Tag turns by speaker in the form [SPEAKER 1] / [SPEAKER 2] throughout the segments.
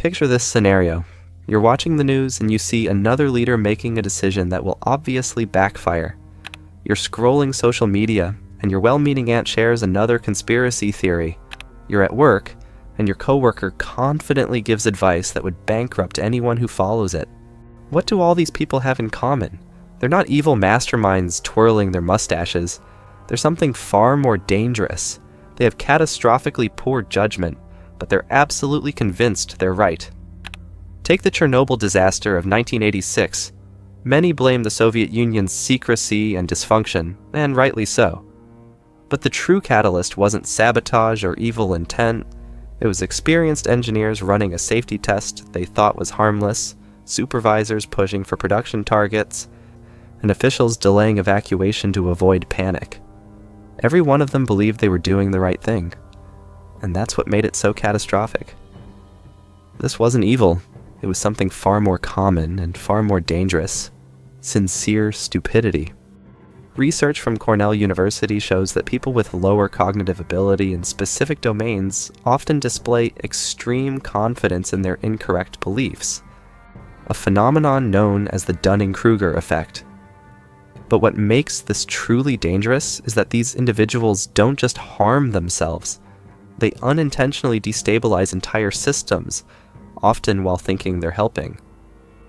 [SPEAKER 1] Picture this scenario. You're watching the news and you see another leader making a decision that will obviously backfire. You're scrolling social media and your well-meaning aunt shares another conspiracy theory. You're at work and your coworker confidently gives advice that would bankrupt anyone who follows it. What do all these people have in common? They're not evil masterminds twirling their mustaches. They're something far more dangerous. They have catastrophically poor judgment, but they're absolutely convinced they're right. Take the Chernobyl disaster of 1986. Many blame the Soviet Union's secrecy and dysfunction, and rightly so. But the true catalyst wasn't sabotage or evil intent. It was experienced engineers running a safety test they thought was harmless, supervisors pushing for production targets, and officials delaying evacuation to avoid panic. Every one of them believed they were doing the right thing, and that's what made it so catastrophic. This wasn't evil. It was something far more common and far more dangerous: sincere stupidity. Research from Cornell University shows that people with lower cognitive ability in specific domains often display extreme confidence in their incorrect beliefs, a phenomenon known as the Dunning-Kruger Effect. But what makes this truly dangerous is that these individuals don't just harm themselves. They unintentionally destabilize entire systems, often while thinking they're helping.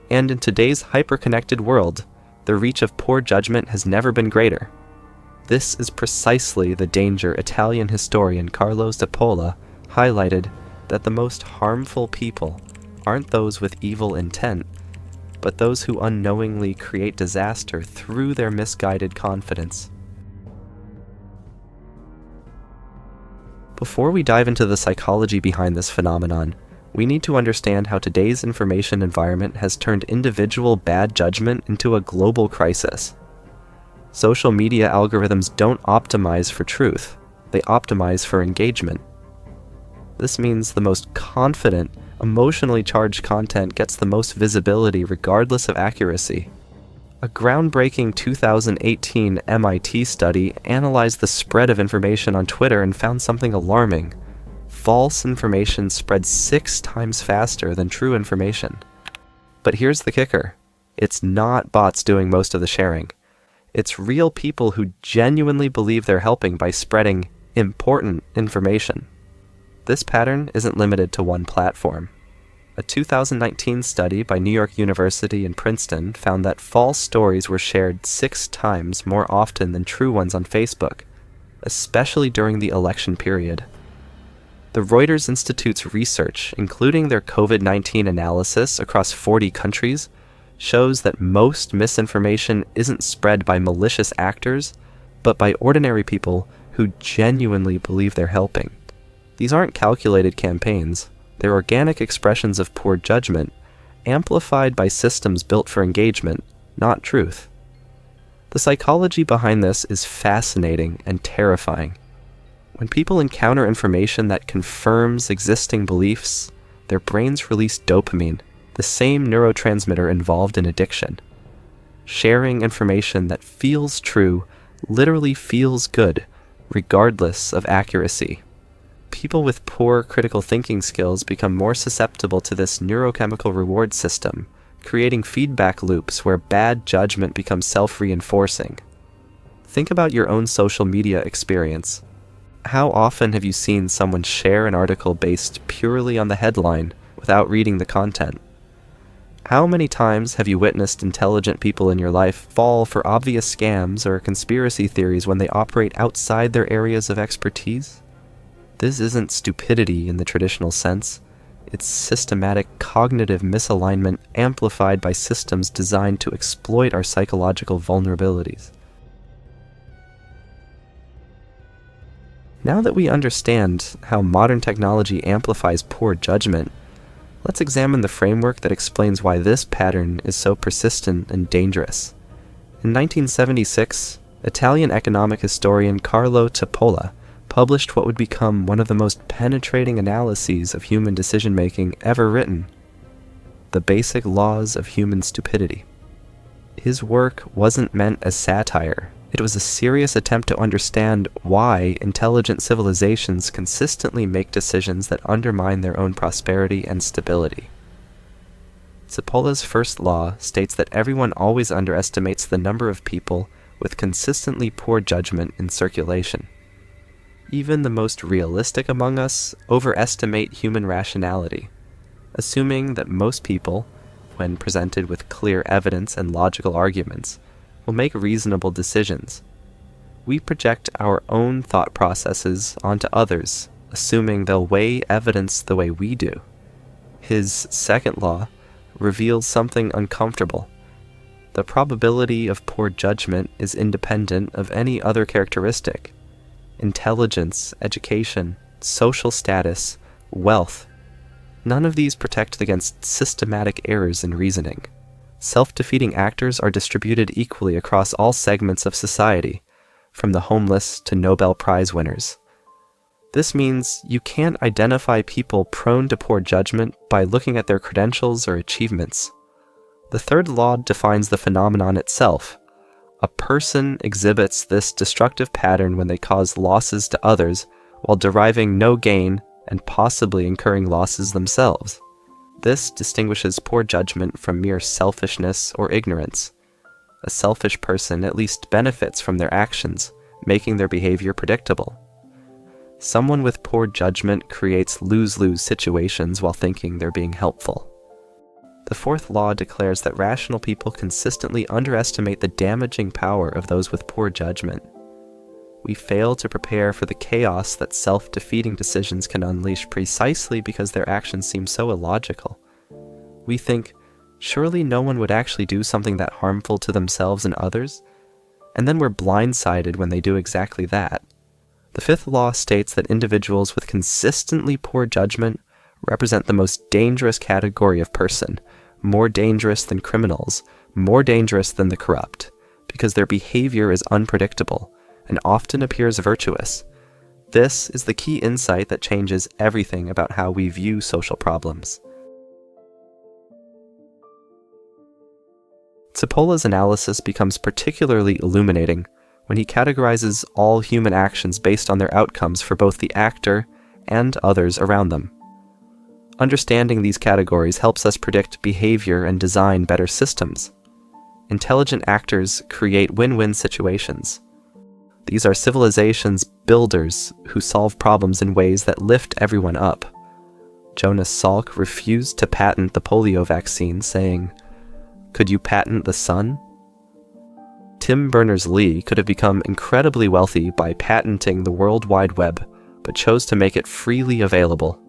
[SPEAKER 1] And in today's hyper-connected world, the reach of poor judgment has never been greater. This is precisely the danger Italian historian Carlo Cipolla highlighted, that the most harmful people aren't those with evil intent, but those who unknowingly create disaster through their misguided confidence. Before we dive into the psychology behind this phenomenon, we need to understand how today's information environment has turned individual bad judgment into a global crisis. Social media algorithms don't optimize for truth, they optimize for engagement. This means the most confident, emotionally charged content gets the most visibility regardless of accuracy. A groundbreaking 2018 MIT study analyzed the spread of information on Twitter and found something alarming. False information spreads 6 times faster than true information. But here's the kicker. It's not bots doing most of the sharing. It's real people who genuinely believe they're helping by spreading important information. This pattern isn't limited to one platform. A 2019 study by New York University and Princeton found that false stories were shared 6 times more often than true ones on Facebook, especially during the election period. The Reuters Institute's research, including their COVID-19 analysis across 40 countries, shows that most misinformation isn't spread by malicious actors, but by ordinary people who genuinely believe they're helping. These aren't calculated campaigns. They're organic expressions of poor judgment, amplified by systems built for engagement, not truth. The psychology behind this is fascinating and terrifying. When people encounter information that confirms existing beliefs, their brains release dopamine, the same neurotransmitter involved in addiction. Sharing information that feels true literally feels good, regardless of accuracy. People with poor critical thinking skills become more susceptible to this neurochemical reward system, creating feedback loops where bad judgment becomes self-reinforcing. Think about your own social media experience. How often have you seen someone share an article based purely on the headline without reading the content? How many times have you witnessed intelligent people in your life fall for obvious scams or conspiracy theories when they operate outside their areas of expertise? This isn't stupidity in the traditional sense. It's systematic cognitive misalignment amplified by systems designed to exploit our psychological vulnerabilities. Now that we understand how modern technology amplifies poor judgment, let's examine the framework that explains why this pattern is so persistent and dangerous. In 1976, Italian economic historian Carlo Cipolla published what would become one of the most penetrating analyses of human decision-making ever written, The Basic Laws of Human Stupidity. His work wasn't meant as satire, It was a serious attempt to understand why intelligent civilizations consistently make decisions that undermine their own prosperity and stability. Cipolla's first law states that everyone always underestimates the number of people with consistently poor judgment in circulation. Even the most realistic among us overestimate human rationality, assuming that most people, when presented with clear evidence and logical arguments, will make reasonable decisions. We project our own thought processes onto others, assuming they'll weigh evidence the way we do. His second law reveals something uncomfortable. The probability of poor judgment is independent of any other characteristic. Intelligence, education, social status, wealth. None of these protect against systematic errors in reasoning. Self-defeating actors are distributed equally across all segments of society, from the homeless to Nobel Prize winners. This means you can't identify people prone to poor judgment by looking at their credentials or achievements. The third law defines the phenomenon itself. A person exhibits this destructive pattern when they cause losses to others while deriving no gain and possibly incurring losses themselves. This distinguishes poor judgment from mere selfishness or ignorance. A selfish person at least benefits from their actions, making their behavior predictable. Someone with poor judgment creates lose-lose situations while thinking they're being helpful. The fourth law declares that rational people consistently underestimate the damaging power of those with poor judgment. We fail to prepare for the chaos that self-defeating decisions can unleash precisely because their actions seem so illogical. We think, surely no one would actually do something that harmful to themselves and others, and then we're blindsided when they do exactly that. The fifth law states that individuals with consistently poor judgment represent the most dangerous category of person, more dangerous than criminals, more dangerous than the corrupt, because their behavior is unpredictable and often appears virtuous. This is the key insight that changes everything about how we view social problems. Cipolla's analysis becomes particularly illuminating when he categorizes all human actions based on their outcomes for both the actor and others around them. Understanding these categories helps us predict behavior and design better systems. Intelligent actors create win-win situations. These are civilization's builders who solve problems in ways that lift everyone up. Jonas Salk refused to patent the polio vaccine, saying, "Could you patent the sun?" Tim Berners-Lee could have become incredibly wealthy by patenting the World Wide Web, but chose to make it freely available.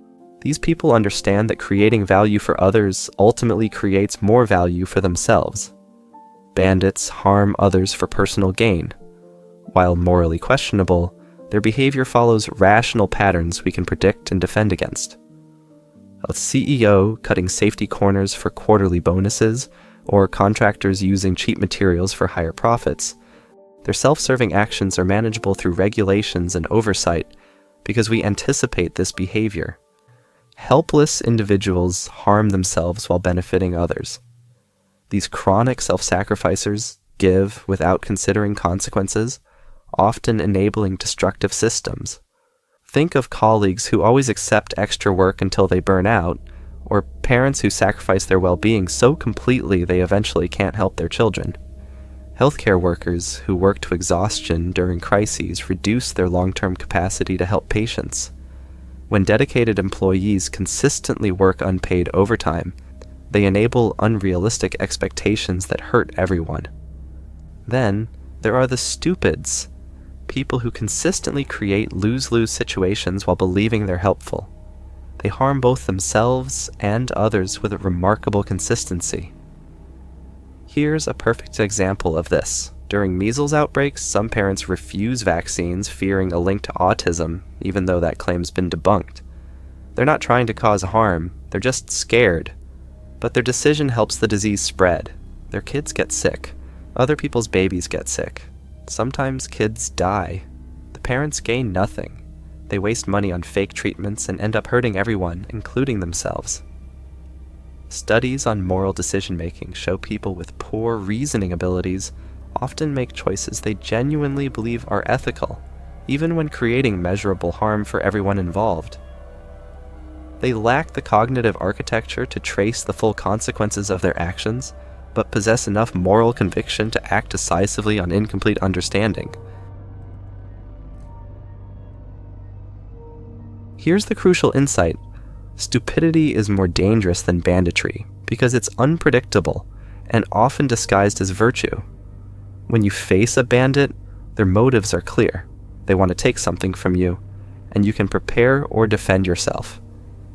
[SPEAKER 1] These people understand that creating value for others ultimately creates more value for themselves. Bandits harm others for personal gain. While morally questionable, their behavior follows rational patterns we can predict and defend against. A CEO cutting safety corners for quarterly bonuses, or contractors using cheap materials for higher profits, their self-serving actions are manageable through regulations and oversight because we anticipate this behavior. Helpless individuals harm themselves while benefiting others. These chronic self-sacrificers give without considering consequences, often enabling destructive systems. Think of colleagues who always accept extra work until they burn out, or parents who sacrifice their well-being so completely they eventually can't help their children. Healthcare workers who work to exhaustion during crises reduce their long-term capacity to help patients. When dedicated employees consistently work unpaid overtime, they enable unrealistic expectations that hurt everyone. Then, there are the stupids, people who consistently create lose-lose situations while believing they're helpful. They harm both themselves and others with a remarkable consistency. Here's a perfect example of this. During measles outbreaks, some parents refuse vaccines fearing a link to autism, even though that claim's been debunked. They're not trying to cause harm, they're just scared. But their decision helps the disease spread. Their kids get sick. Other people's babies get sick. Sometimes kids die. The parents gain nothing. They waste money on fake treatments and end up hurting everyone, including themselves. Studies on moral decision-making show people with poor reasoning abilities often make choices they genuinely believe are ethical, even when creating measurable harm for everyone involved. They lack the cognitive architecture to trace the full consequences of their actions, but possess enough moral conviction to act decisively on incomplete understanding. Here's the crucial insight. Stupidity is more dangerous than banditry because it's unpredictable and often disguised as virtue. When you face a bandit, their motives are clear. They want to take something from you, and you can prepare or defend yourself.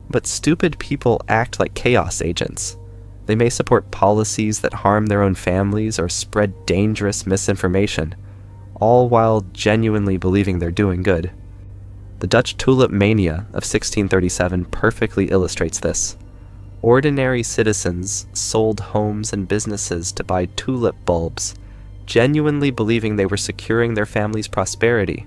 [SPEAKER 1] But stupid people act like chaos agents. They may support policies that harm their own families or spread dangerous misinformation, all while genuinely believing they're doing good. The Dutch tulip mania of 1637 perfectly illustrates this. Ordinary citizens sold homes and businesses to buy tulip bulbs, genuinely believing they were securing their family's prosperity.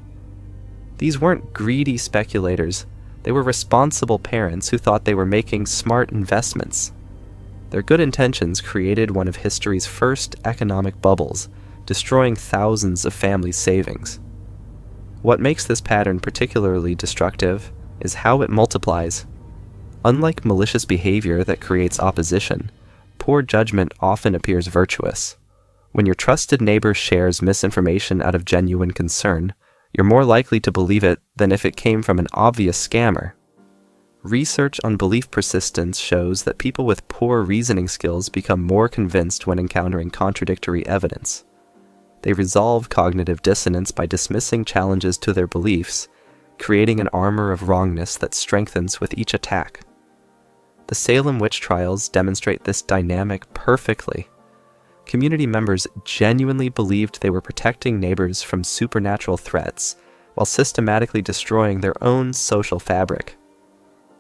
[SPEAKER 1] These weren't greedy speculators. They were responsible parents who thought they were making smart investments. Their good intentions created one of history's first economic bubbles, destroying thousands of families' savings. What makes this pattern particularly destructive is how it multiplies. Unlike malicious behavior that creates opposition, poor judgment often appears virtuous. When your trusted neighbor shares misinformation out of genuine concern, you're more likely to believe it than if it came from an obvious scammer. Research on belief persistence shows that people with poor reasoning skills become more convinced when encountering contradictory evidence. They resolve cognitive dissonance by dismissing challenges to their beliefs, creating an armor of wrongness that strengthens with each attack. The Salem witch trials demonstrate this dynamic perfectly. Community members genuinely believed they were protecting neighbors from supernatural threats while systematically destroying their own social fabric.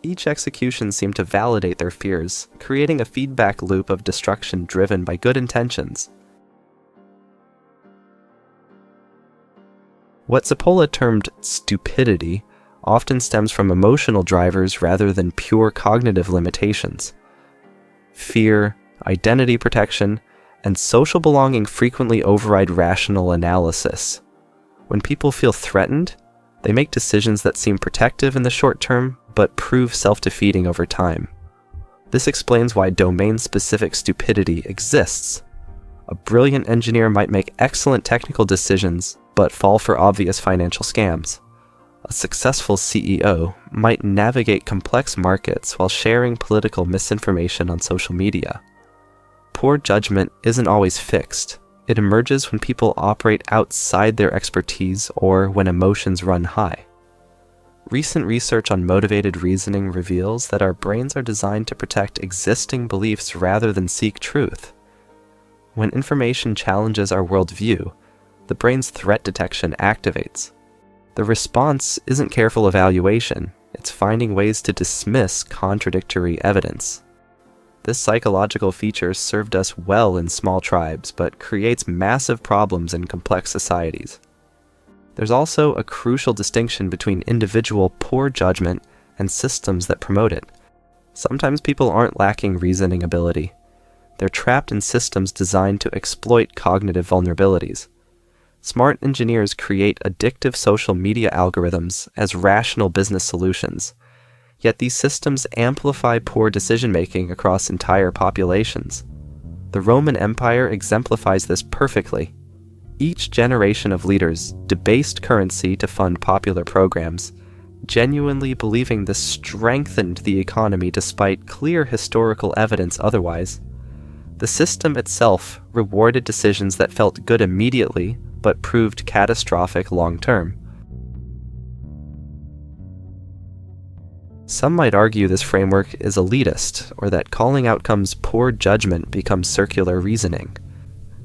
[SPEAKER 1] Each execution seemed to validate their fears, creating a feedback loop of destruction driven by good intentions. What Cipolla termed stupidity often stems from emotional drivers rather than pure cognitive limitations. Fear, identity protection, and social belonging frequently override rational analysis. When people feel threatened, they make decisions that seem protective in the short term but prove self-defeating over time. This explains why domain-specific stupidity exists. A brilliant engineer might make excellent technical decisions but fall for obvious financial scams. A successful CEO might navigate complex markets while sharing political misinformation on social media. Poor judgment isn't always fixed. It emerges when people operate outside their expertise or when emotions run high. Recent research on motivated reasoning reveals that our brains are designed to protect existing beliefs rather than seek truth. When information challenges our worldview, the brain's threat detection activates. The response isn't careful evaluation, it's finding ways to dismiss contradictory evidence. This psychological feature served us well in small tribes, but creates massive problems in complex societies. There's also a crucial distinction between individual poor judgment and systems that promote it. Sometimes people aren't lacking reasoning ability. They're trapped in systems designed to exploit cognitive vulnerabilities. Smart engineers create addictive social media algorithms as rational business solutions. Yet these systems amplify poor decision-making across entire populations. The Roman Empire exemplifies this perfectly. Each generation of leaders debased currency to fund popular programs, genuinely believing this strengthened the economy despite clear historical evidence otherwise. The system itself rewarded decisions that felt good immediately, but proved catastrophic long-term. Some might argue this framework is elitist, or that calling outcomes poor judgment becomes circular reasoning.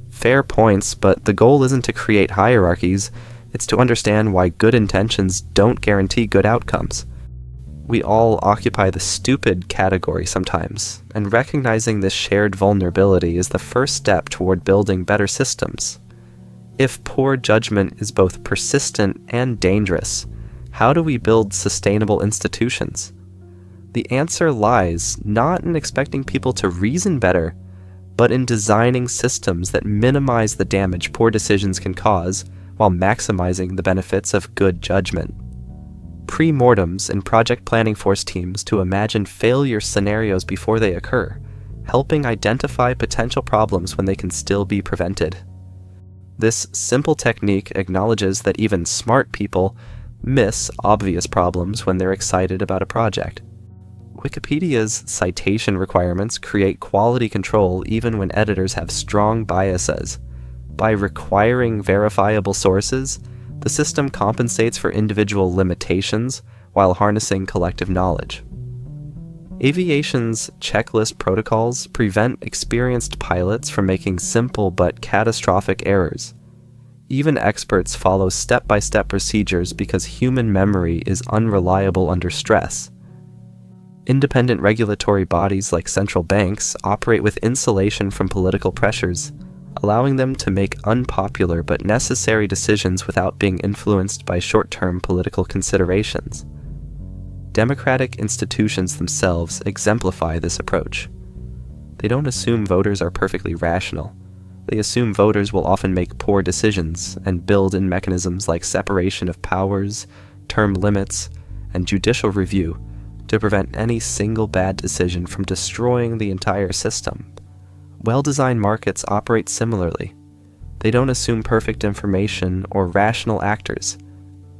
[SPEAKER 1] Fair points, but the goal isn't to create hierarchies, it's to understand why good intentions don't guarantee good outcomes. We all occupy the stupid category sometimes, and recognizing this shared vulnerability is the first step toward building better systems. If poor judgment is both persistent and dangerous, how do we build sustainable institutions? The answer lies not in expecting people to reason better, but in designing systems that minimize the damage poor decisions can cause while maximizing the benefits of good judgment. Pre-mortems and project planning force teams to imagine failure scenarios before they occur, helping identify potential problems when they can still be prevented. This simple technique acknowledges that even smart people miss obvious problems when they're excited about a project. Wikipedia's citation requirements create quality control even when editors have strong biases. By requiring verifiable sources, the system compensates for individual limitations while harnessing collective knowledge. Aviation's checklist protocols prevent experienced pilots from making simple but catastrophic errors. Even experts follow step-by-step procedures because human memory is unreliable under stress. Independent regulatory bodies like central banks operate with insulation from political pressures, allowing them to make unpopular but necessary decisions without being influenced by short-term political considerations. Democratic institutions themselves exemplify this approach. They don't assume voters are perfectly rational. They assume voters will often make poor decisions and build in mechanisms like separation of powers, term limits, and judicial review to prevent any single bad decision from destroying the entire system. Well-designed markets operate similarly. They don't assume perfect information or rational actors.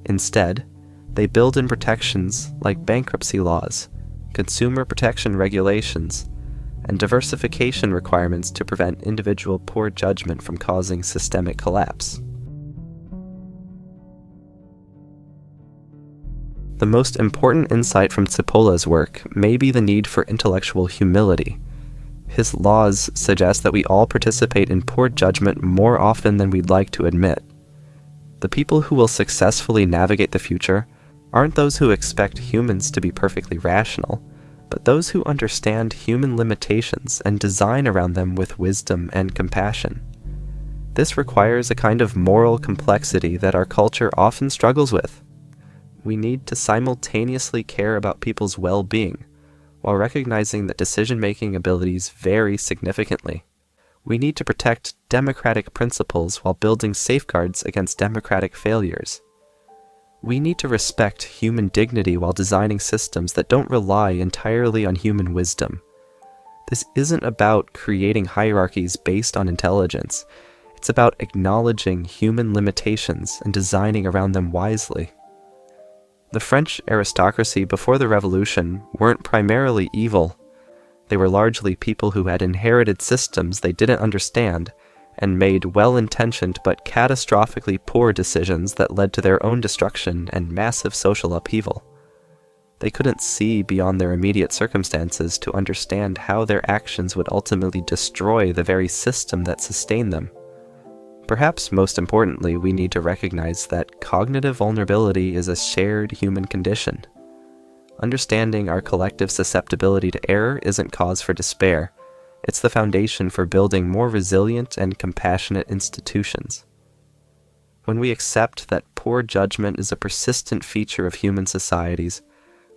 [SPEAKER 1] Instead, they build in protections like bankruptcy laws, consumer protection regulations, and diversification requirements to prevent individual poor judgment from causing systemic collapse. The most important insight from Cipolla's work may be the need for intellectual humility. His laws suggest that we all participate in poor judgment more often than we'd like to admit. The people who will successfully navigate the future aren't those who expect humans to be perfectly rational, but those who understand human limitations and design around them with wisdom and compassion. This requires a kind of moral complexity that our culture often struggles with. We need to simultaneously care about people's well-being, while recognizing that decision-making abilities vary significantly. We need to protect democratic principles while building safeguards against democratic failures. We need to respect human dignity while designing systems that don't rely entirely on human wisdom. This isn't about creating hierarchies based on intelligence. It's about acknowledging human limitations and designing around them wisely. The French aristocracy before the Revolution weren't primarily evil. They were largely people who had inherited systems they didn't understand and made well-intentioned but catastrophically poor decisions that led to their own destruction and massive social upheaval. They couldn't see beyond their immediate circumstances to understand how their actions would ultimately destroy the very system that sustained them. Perhaps most importantly, we need to recognize that cognitive vulnerability is a shared human condition. Understanding our collective susceptibility to error isn't cause for despair. It's the foundation for building more resilient and compassionate institutions. When we accept that poor judgment is a persistent feature of human societies,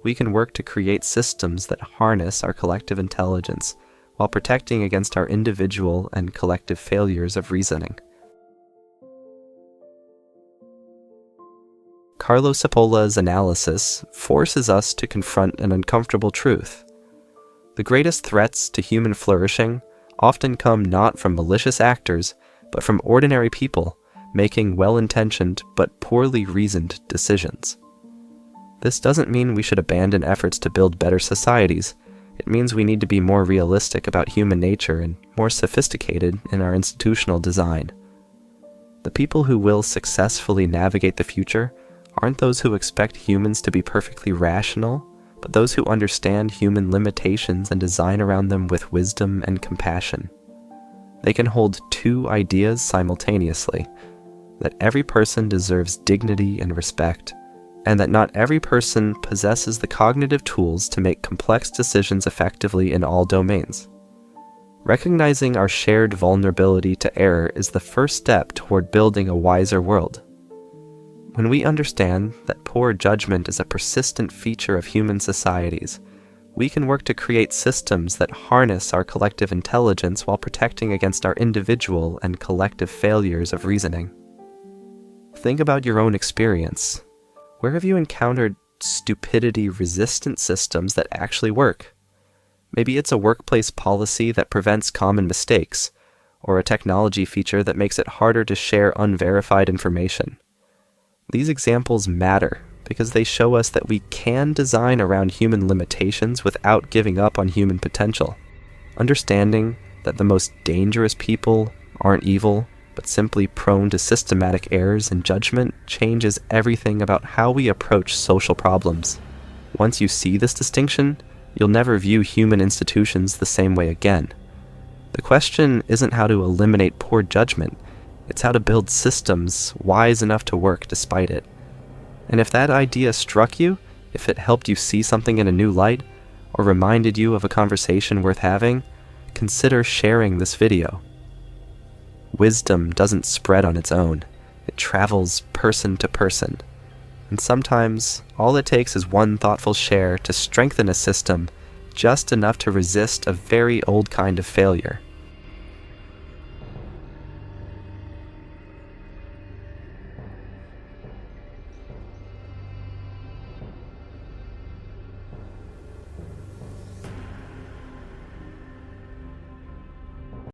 [SPEAKER 1] we can work to create systems that harness our collective intelligence while protecting against our individual and collective failures of reasoning. Carlo Cipolla's analysis forces us to confront an uncomfortable truth. The greatest threats to human flourishing often come not from malicious actors, but from ordinary people making well-intentioned but poorly reasoned decisions. This doesn't mean we should abandon efforts to build better societies. It means we need to be more realistic about human nature and more sophisticated in our institutional design. The people who will successfully navigate the future aren't those who expect humans to be perfectly rational, but those who understand human limitations and design around them with wisdom and compassion. They can hold two ideas simultaneously: that every person deserves dignity and respect, and that not every person possesses the cognitive tools to make complex decisions effectively in all domains. Recognizing our shared vulnerability to error is the first step toward building a wiser world. When we understand that poor judgment is a persistent feature of human societies, we can work to create systems that harness our collective intelligence while protecting against our individual and collective failures of reasoning. Think about your own experience. Where have you encountered stupidity-resistant systems that actually work? Maybe it's a workplace policy that prevents common mistakes, or a technology feature that makes it harder to share unverified information. These examples matter because they show us that we can design around human limitations without giving up on human potential. Understanding that the most dangerous people aren't evil, but simply prone to systematic errors in judgment changes everything about how we approach social problems. Once you see this distinction, you'll never view human institutions the same way again. The question isn't how to eliminate poor judgment, it's how to build systems wise enough to work despite it. And if that idea struck you, if it helped you see something in a new light, or reminded you of a conversation worth having, consider sharing this video. Wisdom doesn't spread on its own. It travels person to person. And sometimes, all it takes is one thoughtful share to strengthen a system just enough to resist a very old kind of failure.